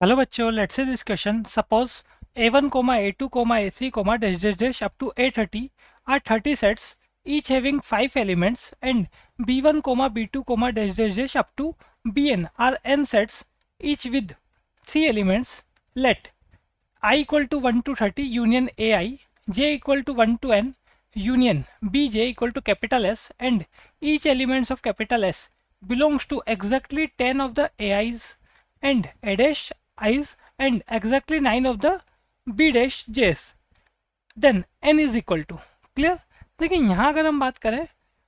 Hello बच्चों, let's say this question. Suppose a1, a2, a3, dash dash dash up to a30 are 30 sets each having 5 elements, and b1, b2, dash dash dash up to bn are n sets each with 3 elements. Let I equal to 1 to 30 union ai, j equal to 1 to n union bj equal to capital S, and each elements of capital S belongs to exactly 10 of the ai's and a dash i's and exactly 9 of the b dash j's, then n is equal to. Clear. देखिए यहाँ अगर हम बात करें,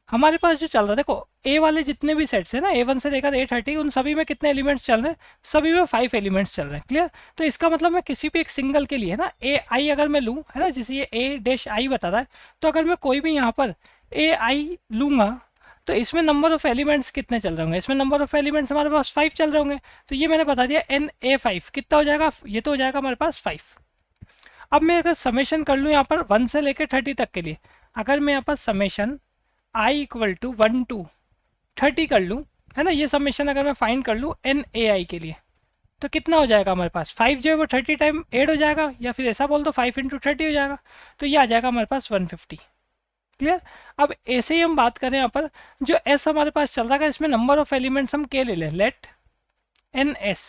हमारे पास जो चल रहा है, देखो ए वाले जितने भी सेट्स है ना, A1 से लेकर A30, उन सभी में कितने एलिमेंट्स चल रहे हैं? सभी में 5 एलिमेंट्स चल रहे हैं. क्लियर. तो इसका मतलब मैं किसी भी एक सिंगल के लिए है ना ए आई अगर मैं लूँ, है ना, जैसे ये ए डैश आई बता रहा है, तो अगर मैं कोई भी यहाँ पर ए आई लूँगा तो इसमें नंबर ऑफ एलिमेंट्स कितने चल रहे होंगे? इसमें नंबर ऑफ एलिमेंट्स हमारे पास 5 चल रहे होंगे. तो ये मैंने बता दिया NA5 कितना हो जाएगा, ये तो हो जाएगा हमारे पास 5. अब मैं अगर समेशन कर लूँ यहाँ पर 1 से लेकर 30 तक के लिए, अगर मैं यहाँ पर summation i equal to 1 to 30 कर लूँ, है ना, ये समेशन अगर मैं फाइंड कर लूँ NAI के लिए, तो कितना हो जाएगा हमारे पास? 5 जो है वो 30 टाइम ऐड हो जाएगा, या फिर ऐसा बोल दो 5 इंटू 30 हो जाएगा. तो ये आ जाएगा हमारे पास 150. क्लियर. अब ऐसे ही हम बात करें यहाँ पर, जो S हमारे पास चल रहा है, इसमें नंबर ऑफ एलिमेंट्स हम के ले लें. Let NS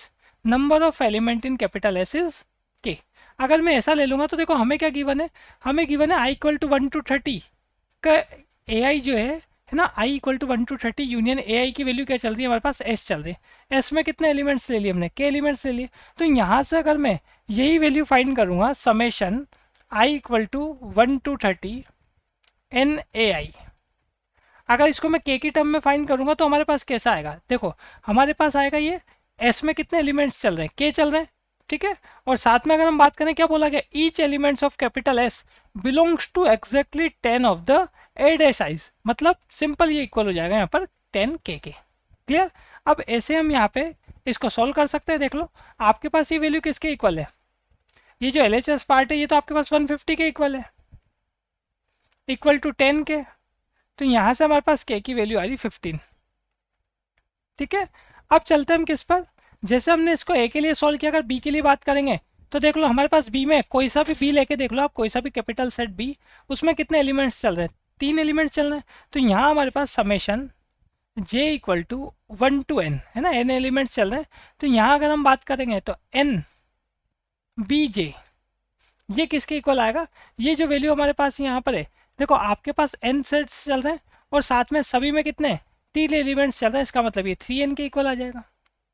number of element in capital S is K. अगर मैं ऐसा ले लूँगा तो देखो हमें क्या गिवन है, हमें गिवन है i इक्वल टू 1 टू 30 का AI जो है ना, i equal to 1 to 30 union AI की वैल्यू क्या चल रही है हमारे पास? S चल रही है. S में कितने एलिमेंट्स ले लिए हमने? के एलिमेंट्स ले लिए. तो यहाँ से अगर मैं यही वैल्यू फाइंड करूँगा, summation i equal to 1 to 30 NAI, अगर इसको मैं के की टर्म में फाइंड करूँगा तो हमारे पास कैसा आएगा? देखो हमारे पास आएगा ये S में कितने एलिमेंट्स चल रहे हैं? के चल रहे हैं. ठीक है. और साथ में अगर हम बात करें, क्या बोला गया? Each elements of capital S belongs to exactly 10 of the A dash i's. मतलब सिंपल ये इक्वल हो जाएगा यहाँ पर 10 के. क्लियर. अब ऐसे हम यहाँ पे इसको सॉल्व कर सकते हैं. देख लो आपके पास ये वैल्यू किसके इक्वल है? ये जो LHS पार्ट है ये तो आपके पास 150 के इक्वल है, इक्वल टू 10 के. तो यहाँ से हमारे पास के की वैल्यू आ रही 15. ठीक है. अब चलते हैं हम किस पर, जैसे हमने इसको ए के लिए सॉल्व किया, अगर बी के लिए बात करेंगे तो देख लो हमारे पास बी में कोई सा भी बी लेके देख लो आप, कोई सा भी कैपिटल सेट बी, उसमें कितने एलिमेंट्स चल रहे हैं? 3 एलिमेंट्स चल रहे हैं. तो यहाँ हमारे पास summation j equal to 1 to n, है ना, n एलिमेंट्स चल रहे हैं. तो यहाँ अगर हम बात करेंगे तो n बी जे ये किसके इक्वल आएगा? ये जो वैल्यू हमारे पास यहाँ पर है, देखो आपके पास n सेट्स चल रहे हैं और साथ में सभी में कितने 3 एलिमेंट्स चल रहे हैं, इसका मतलब ये 3n के इक्वल आ जाएगा.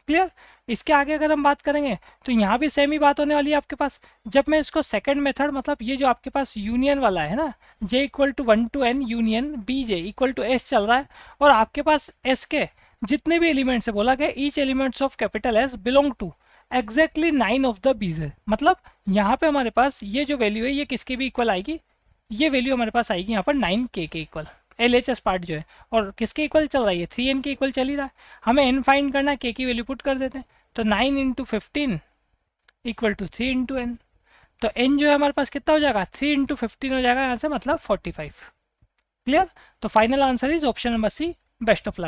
क्लियर. इसके आगे अगर हम बात करेंगे तो यहाँ भी सेम ही बात होने वाली है आपके पास. जब मैं इसको सेकंड मेथड, मतलब ये जो आपके पास यूनियन वाला है ना, j equal to 1 to n union B J equal to s चल रहा है, और आपके पास s के जितने भी एलिमेंट्स है, बोला गया each elements of capital S belong to exactly 9 of the B's है. मतलब यहाँ पे हमारे पास ये जो वैल्यू है ये किसके भी इक्वल आएगी? ये वैल्यू हमारे पास आएगी यहाँ पर 9k के इक्वल. LHS पार्ट जो है, और किसके इक्वल चल रहा है? ये 3n के इक्वल चल ही रहा है. हमें n फाइंड करना है, k की वैल्यू पुट कर देते हैं. तो 9 into 15 equal to 3 into n. तो n जो है हमारे पास कितना हो जाएगा? 3 इंटू 15 हो जाएगा यहाँ से, मतलब 45. क्लियर. तो final answer is option number C. Best of luck.